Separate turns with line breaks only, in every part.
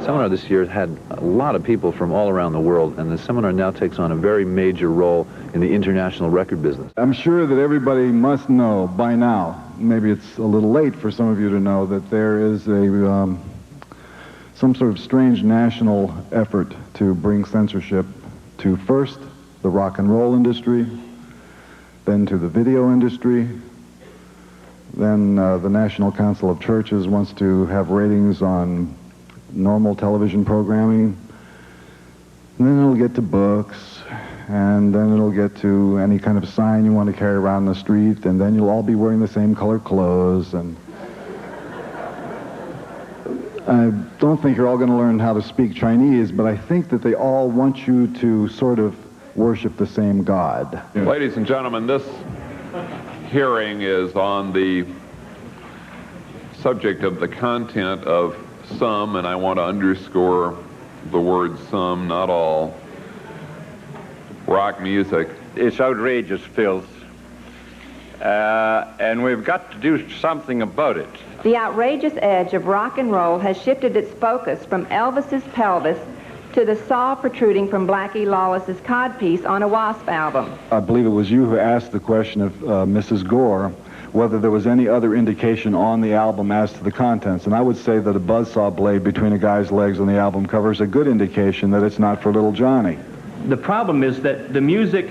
Seminar this year had a lot of people from all around the world, and the seminar now takes on a very major role in the international record business.
I'm sure that everybody must know by now, maybe it's a little late for some of you to know, that there is some sort of strange national effort to bring censorship to first the rock and roll industry, then to the video industry, then the National Council of Churches wants to have ratings on normal television programming, and then it'll get to books, and then it'll get to any kind of sign you want to carry around the street, and then you'll all be wearing the same color clothes, and I don't think you're all going to learn how to speak Chinese, but I think that they all want you to sort of worship the same God.
Ladies and gentlemen, this hearing is on the subject of the content of some, and I want to underscore the word some, not all, rock music.
It's outrageous filth, and we've got to do something about it.
The outrageous edge of rock and roll has shifted its focus from Elvis's pelvis to the saw protruding from Blackie Lawless's codpiece on a Wasp album.
I believe it was you who asked the question of Mrs. Gore whether there was any other indication on the album as to the contents, and I would say that a buzzsaw blade between a guy's legs on the album cover is a good indication that it's not for little Johnny.
The problem is that the music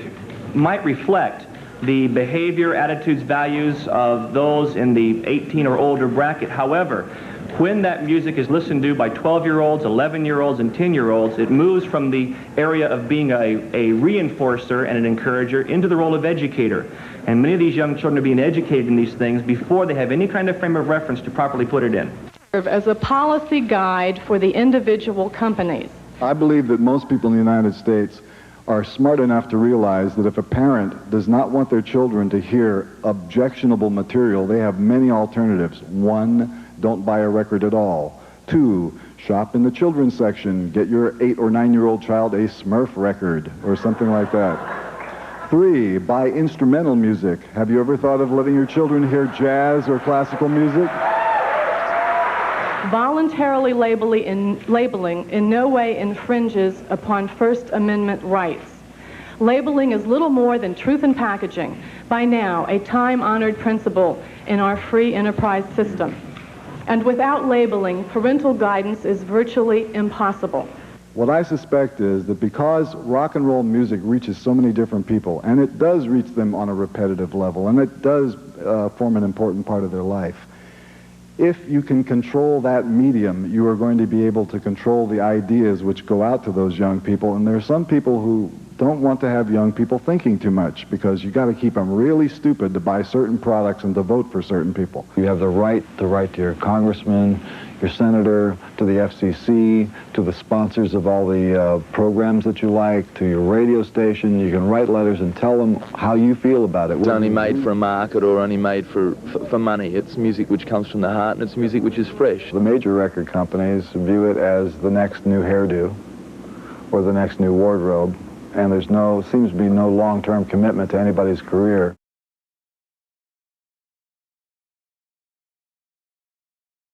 might reflect the behavior, attitudes, values of those in the 18 or older bracket. However, when that music is listened to by 12-year-olds, 11-year-olds, and 10-year-olds, it moves from the area of being a reinforcer and an encourager into the role of educator. And many of these young children are being educated in these things before they have any kind of frame of reference to properly put it in.
As a policy guide for the individual companies.
I believe that most people in the United States are smart enough to realize that if a parent does not want their children to hear objectionable material, they have many alternatives. 1, don't buy a record at all. 2, shop in the children's section. Get your 8 or 9-year-old child a Smurf record or something like that. 3, buy instrumental music. Have you ever thought of letting your children hear jazz or classical music?
Voluntarily labeling in no way infringes upon First Amendment rights. Labeling is little more than truth in packaging, by now a time-honored principle in our free enterprise system. And without labeling, parental guidance is virtually impossible.
What I suspect is that because rock and roll music reaches so many different people, and it does reach them on a repetitive level, and it does form an important part of their life, if you can control that medium, you are going to be able to control the ideas which go out to those young people. And there are some people who don't want to have young people thinking too much, because you got to keep them really stupid to buy certain products and to vote for certain people. You have the right to your congressman, your senator, to the FCC, to the sponsors of all the programs that you like, to your radio station. You can write letters and tell them how you feel about it.
It's only made for a market or only made for money. It's music which comes from the heart, and it's music which is fresh.
The major record companies view it as the next new hairdo or the next new wardrobe, and seems to be no long-term commitment to anybody's career.